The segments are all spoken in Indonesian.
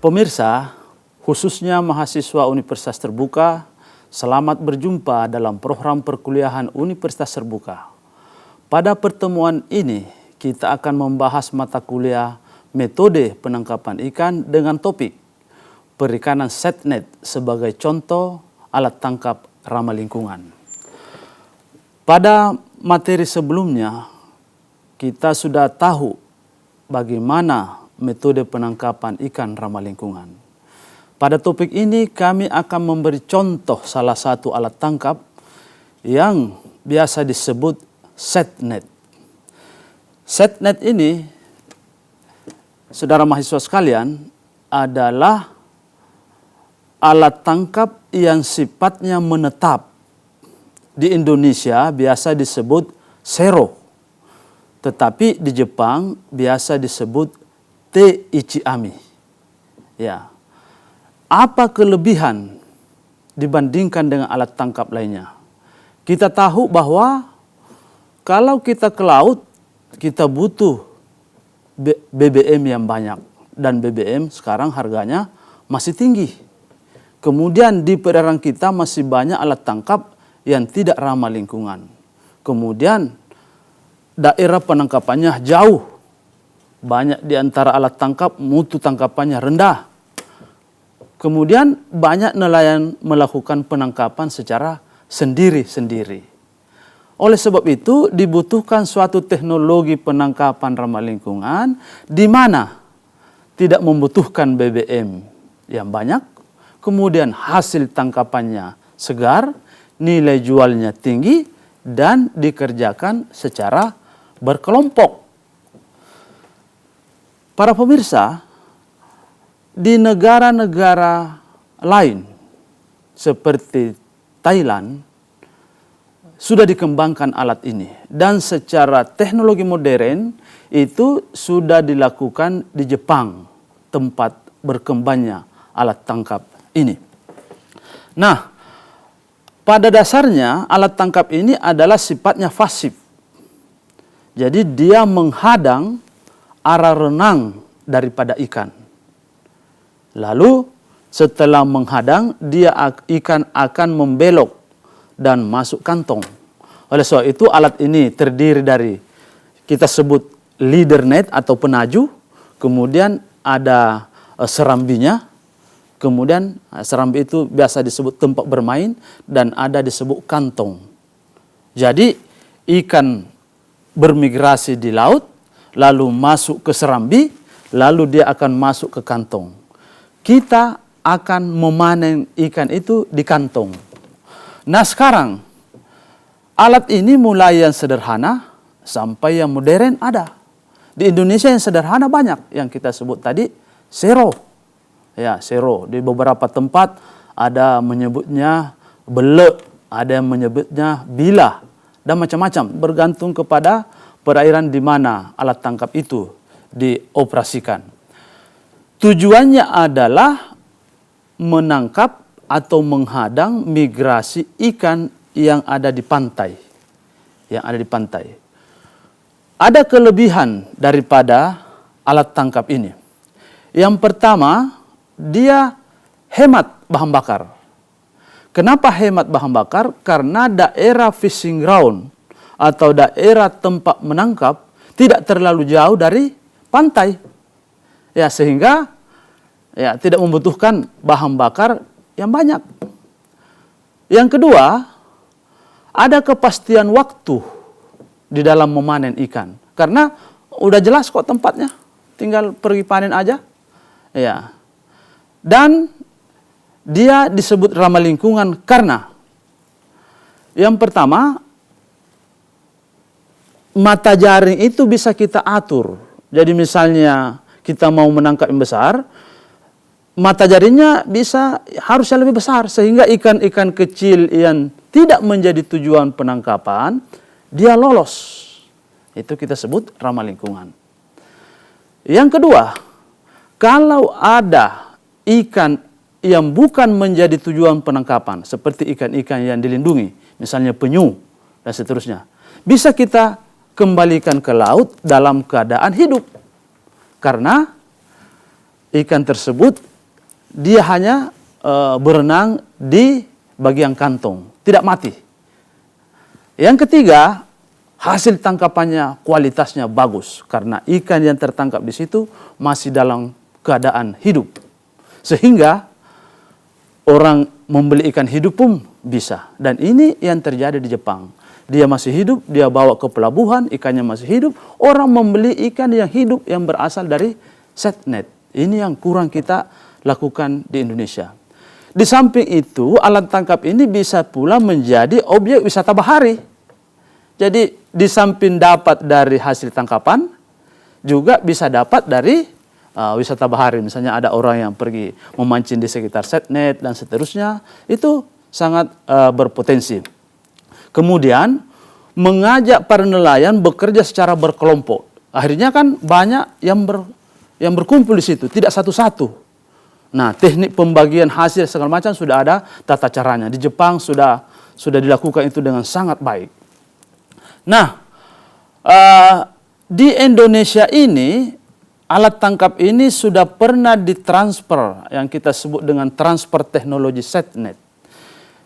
Pemirsa, khususnya mahasiswa Universitas Terbuka, selamat berjumpa dalam program perkuliahan Universitas Terbuka. Pada pertemuan ini, kita akan membahas mata kuliah metode penangkapan ikan dengan topik perikanan setnet sebagai contoh alat tangkap ramah lingkungan. Pada materi sebelumnya, kita sudah tahu bagaimana metode penangkapan ikan ramah lingkungan. Pada topik ini kami akan memberi contoh salah satu alat tangkap yang biasa disebut setnet. Setnet ini, saudara mahasiswa sekalian, adalah alat tangkap yang sifatnya menetap. Di Indonesia biasa disebut sero, tetapi di Jepang biasa disebut te ichiami. Ya. Apa kelebihan dibandingkan dengan alat tangkap lainnya? Kita tahu bahwa kalau kita ke laut, kita butuh BBM yang banyak. Dan BBM sekarang harganya masih tinggi. Kemudian di perairan kita masih banyak alat tangkap yang tidak ramah lingkungan. Kemudian daerah penangkapannya jauh. Banyak di antara alat tangkap mutu tangkapannya rendah. Kemudian banyak nelayan melakukan penangkapan secara sendiri-sendiri. Oleh sebab itu dibutuhkan suatu teknologi penangkapan ramah lingkungan di mana tidak membutuhkan BBM yang banyak, kemudian hasil tangkapannya segar, nilai jualnya tinggi, dan dikerjakan secara berkelompok. Para pemirsa, di negara-negara lain seperti Thailand sudah dikembangkan alat ini. Dan secara teknologi modern itu sudah dilakukan di Jepang, tempat berkembangnya alat tangkap ini. Nah, pada dasarnya alat tangkap ini adalah sifatnya pasif. Jadi dia menghadang arah renang daripada ikan. Lalu setelah menghadang, ikan akan membelok dan masuk kantong. Oleh sebab itu alat ini terdiri dari, kita sebut leader net atau penaju, kemudian ada serambinya, kemudian serambi itu biasa disebut tempat bermain, dan ada disebut kantong. Jadi ikan bermigrasi di laut, lalu masuk ke serambi, lalu dia akan masuk ke kantong. Kita akan memanen ikan itu di kantong. Nah sekarang, alat ini mulai yang sederhana sampai yang modern ada. Di Indonesia yang sederhana banyak, yang kita sebut tadi sero. Ya, sero. Di beberapa tempat ada menyebutnya belek, ada yang menyebutnya bilah, dan macam-macam, bergantung kepada perairan di mana alat tangkap itu dioperasikan. Tujuannya adalah menangkap atau menghadang migrasi ikan yang ada di pantai. Ada kelebihan daripada alat tangkap ini. Yang pertama, dia hemat bahan bakar. Kenapa hemat bahan bakar? Karena daerah fishing ground atau daerah tempat menangkap tidak terlalu jauh dari pantai. Ya, sehingga ya tidak membutuhkan bahan bakar yang banyak. Yang kedua, ada kepastian waktu di dalam memanen ikan. Karena udah jelas kok tempatnya, tinggal pergi panen aja. Ya. Dan dia disebut ramah lingkungan karena yang pertama, mata jaring itu bisa kita atur. Jadi misalnya kita mau menangkap yang besar, mata jaringnya harusnya lebih besar. Sehingga ikan-ikan kecil yang tidak menjadi tujuan penangkapan, dia lolos. Itu kita sebut ramah lingkungan. Yang kedua, kalau ada ikan yang bukan menjadi tujuan penangkapan, seperti ikan-ikan yang dilindungi, misalnya penyu dan seterusnya, bisa kita kembalikan ke laut dalam keadaan hidup. Karena ikan tersebut dia hanya berenang di bagian kantong, tidak mati. Yang ketiga, hasil tangkapannya kualitasnya bagus karena ikan yang tertangkap di situ masih dalam keadaan hidup. Sehingga orang membeli ikan hidup pun bisa. Dan ini yang terjadi di Jepang. Dia masih hidup, dia bawa ke pelabuhan, ikannya masih hidup. Orang membeli ikan yang hidup yang berasal dari set net. Ini yang kurang kita lakukan di Indonesia. Di samping itu, alat tangkap ini bisa pula menjadi objek wisata bahari. Jadi di samping dapat dari hasil tangkapan, juga bisa dapat dari wisata bahari. Misalnya ada orang yang pergi memancing di sekitar set net dan seterusnya, itu sangat berpotensi. Kemudian mengajak para nelayan bekerja secara berkelompok. Akhirnya kan banyak yang berkumpul di situ, tidak satu-satu. Nah, teknik pembagian hasil segala macam sudah ada tata caranya. Di Jepang sudah dilakukan itu dengan sangat baik. Nah, di Indonesia ini alat tangkap ini sudah pernah ditransfer yang kita sebut dengan transfer teknologi setnet.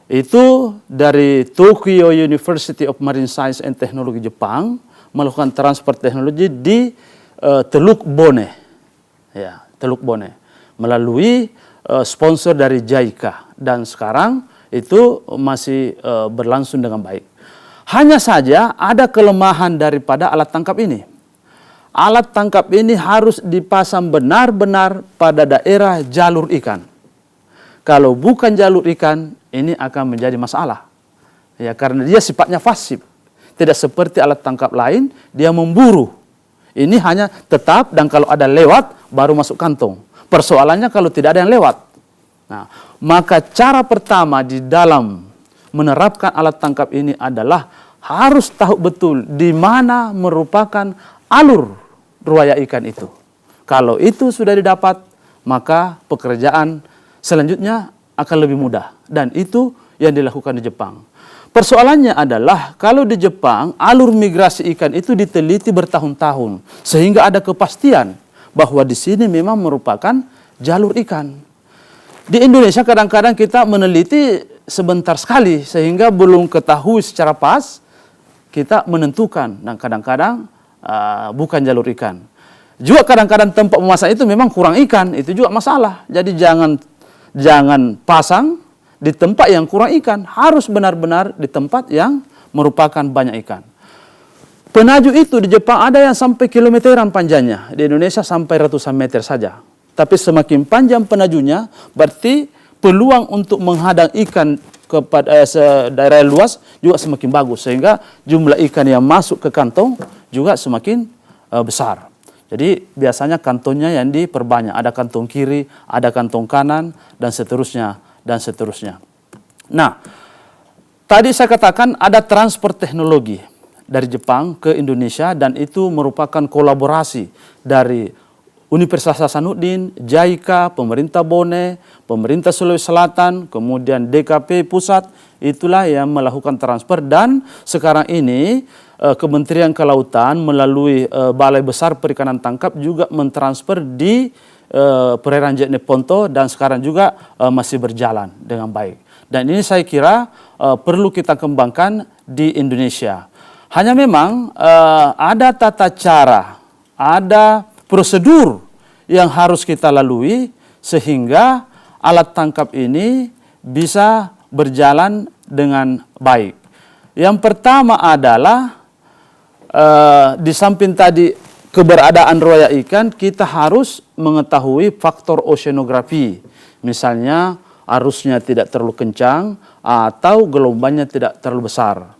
Itu dari Tokyo University of Marine Science and Technology Jepang melakukan transfer teknologi di Teluk Bone. Ya, Teluk Bone melalui sponsor dari JICA dan sekarang itu masih berlangsung dengan baik. Hanya saja ada kelemahan daripada alat tangkap ini. Alat tangkap ini harus dipasang benar-benar pada daerah jalur ikan. Kalau bukan jalur ikan, ini akan menjadi masalah. Ya, karena dia sifatnya pasif. Tidak seperti alat tangkap lain, dia memburu. Ini hanya tetap dan kalau ada lewat, baru masuk kantong. Persoalannya kalau tidak ada yang lewat. Nah, maka cara pertama di dalam menerapkan alat tangkap ini adalah harus tahu betul di mana merupakan alur ruaya ikan itu. Kalau itu sudah didapat, maka pekerjaan selanjutnya akan lebih mudah. Dan itu yang dilakukan di Jepang. Persoalannya adalah kalau di Jepang alur migrasi ikan itu diteliti bertahun-tahun. Sehingga ada kepastian bahwa di sini memang merupakan jalur ikan. Di Indonesia kadang-kadang kita meneliti sebentar sekali sehingga belum ketahui secara pas kita menentukan dan kadang-kadang bukan jalur ikan. Juga kadang-kadang tempat memasak itu memang kurang ikan, itu juga masalah. Jadi jangan pasang di tempat yang kurang ikan, harus benar-benar di tempat yang merupakan banyak ikan. Penaju itu di Jepang ada yang sampai kilometeran panjangnya, di Indonesia sampai ratusan meter saja. Tapi semakin panjang penajunya, berarti peluang untuk menghadang ikan kepada daerah luas juga semakin bagus. Sehingga jumlah ikan yang masuk ke kantong juga semakin besar. Jadi biasanya kantongnya yang diperbanyak. Ada kantong kiri, ada kantong kanan, dan seterusnya, dan seterusnya. Nah, tadi saya katakan ada transfer teknologi dari Jepang ke Indonesia dan itu merupakan kolaborasi dari Universitas Hasanuddin, JICA, pemerintah Bone, pemerintah Sulawesi Selatan, kemudian DKP pusat, itulah yang melakukan transfer dan sekarang ini Kementerian Kelautan melalui Balai Besar Perikanan Tangkap juga mentransfer di perairan Jeneponto dan sekarang juga masih berjalan dengan baik. Dan ini saya kira perlu kita kembangkan di Indonesia. Hanya memang ada tata cara, ada prosedur yang harus kita lalui sehingga alat tangkap ini bisa berjalan dengan baik. Yang pertama adalah di samping tadi keberadaan ruaya ikan, kita harus mengetahui faktor oceanografi. Misalnya arusnya tidak terlalu kencang atau gelombangnya tidak terlalu besar.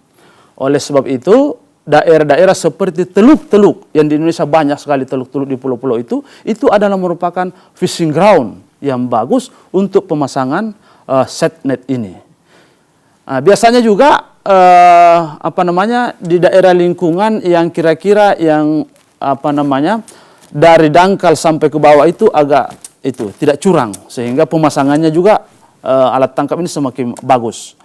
Oleh sebab itu, daerah-daerah seperti teluk-teluk yang di Indonesia banyak sekali teluk-teluk di pulau-pulau itu adalah merupakan fishing ground yang bagus untuk pemasangan set net ini. Biasanya juga di daerah lingkungan yang kira-kira yang dari dangkal sampai ke bawah itu agak tidak curang sehingga pemasangannya juga alat tangkap ini semakin bagus.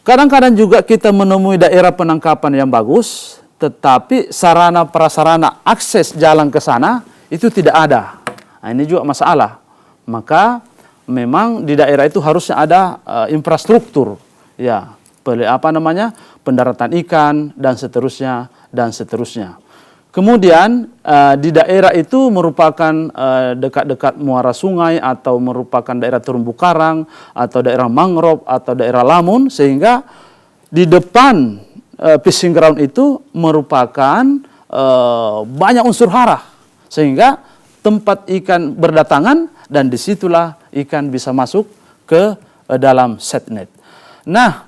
Kadang-kadang juga kita menemui daerah penangkapan yang bagus, tetapi sarana prasarana akses jalan ke sana itu tidak ada. Nah, ini juga masalah. maka memang di daerah itu harusnya ada infrastruktur, ya, pendaratan ikan dan seterusnya dan seterusnya. Kemudian di daerah itu merupakan dekat-dekat muara sungai atau merupakan daerah terumbu karang atau daerah mangrove atau daerah lamun, sehingga di depan fishing ground itu merupakan banyak unsur hara, sehingga tempat ikan berdatangan dan disitulah ikan bisa masuk ke dalam set net. Nah,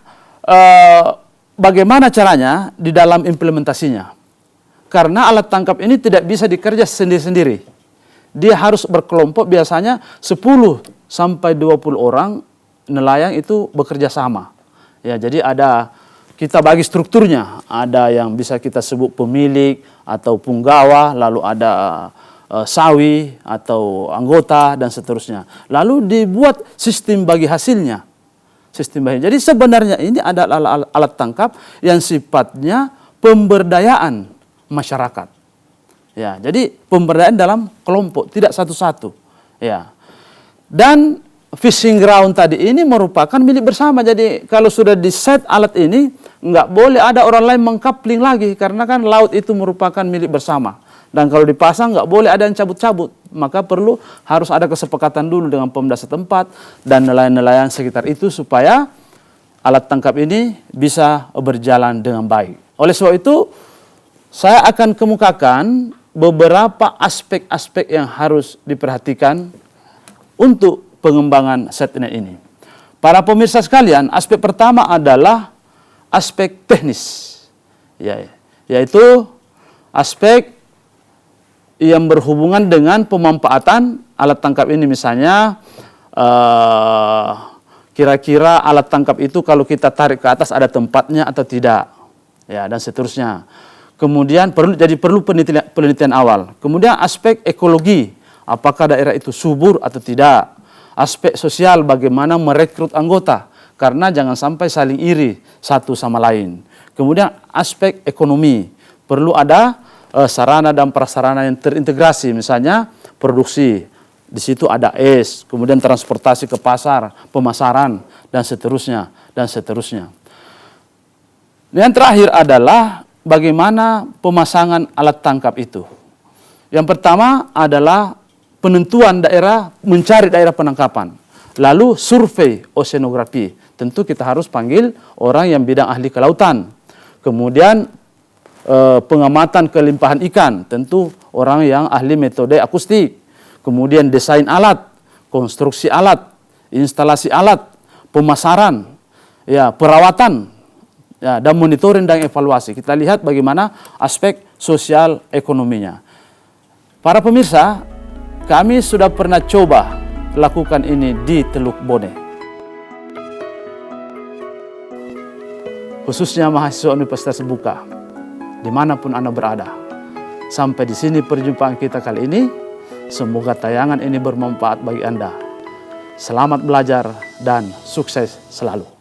bagaimana caranya di dalam implementasinya? Karena alat tangkap ini tidak bisa dikerja sendiri-sendiri. Dia harus berkelompok, biasanya 10 sampai 20 orang nelayan itu bekerja sama. Ya, jadi kita bagi strukturnya, ada yang bisa kita sebut pemilik atau punggawa, lalu ada sawi atau anggota dan seterusnya. Lalu dibuat sistem bagi hasilnya. Jadi sebenarnya ini adalah alat tangkap yang sifatnya pemberdayaan masyarakat. Ya, jadi pemberdayaan dalam kelompok, tidak satu-satu. Ya. Dan fishing ground tadi ini merupakan milik bersama. Jadi kalau sudah di set alat ini, nggak boleh ada orang lain mengkapling lagi, karena kan laut itu merupakan milik bersama. Dan kalau dipasang nggak boleh ada yang cabut-cabut, maka harus ada kesepakatan dulu dengan Pemda setempat dan nelayan-nelayan sekitar itu supaya alat tangkap ini bisa berjalan dengan baik. Oleh sebab itu, saya akan kemukakan beberapa aspek-aspek yang harus diperhatikan untuk pengembangan set net ini. Para pemirsa sekalian, aspek pertama adalah aspek teknis, yaitu aspek yang berhubungan dengan pemanfaatan alat tangkap ini. Misalnya kira-kira alat tangkap itu kalau kita tarik ke atas ada tempatnya atau tidak, ya, dan seterusnya. Kemudian perlu penelitian awal. Kemudian aspek ekologi, apakah daerah itu subur atau tidak. Aspek sosial, bagaimana merekrut anggota, karena jangan sampai saling iri satu sama lain. Kemudian aspek ekonomi, perlu ada sarana dan prasarana yang terintegrasi, misalnya produksi, di situ ada kemudian transportasi ke pasar, pemasaran, dan seterusnya, dan seterusnya. Yang terakhir adalah bagaimana pemasangan alat tangkap itu. Yang pertama adalah penentuan daerah, mencari daerah penangkapan. Lalu survei oceanografi, tentu kita harus panggil orang yang bidang ahli kelautan. Kemudian pengamatan kelimpahan ikan, tentu orang yang ahli metode akustik. Kemudian desain alat, konstruksi alat, instalasi alat, pemasaran, ya, perawatan, ya, dan monitoring dan evaluasi. Kita lihat bagaimana aspek sosial ekonominya. Para pemirsa, kami sudah pernah coba lakukan ini di Teluk Bone. Khususnya mahasiswa Universitas Terbuka, dimanapun Anda berada. Sampai di sini perjumpaan kita kali ini. Semoga tayangan ini bermanfaat bagi Anda. Selamat belajar dan sukses selalu.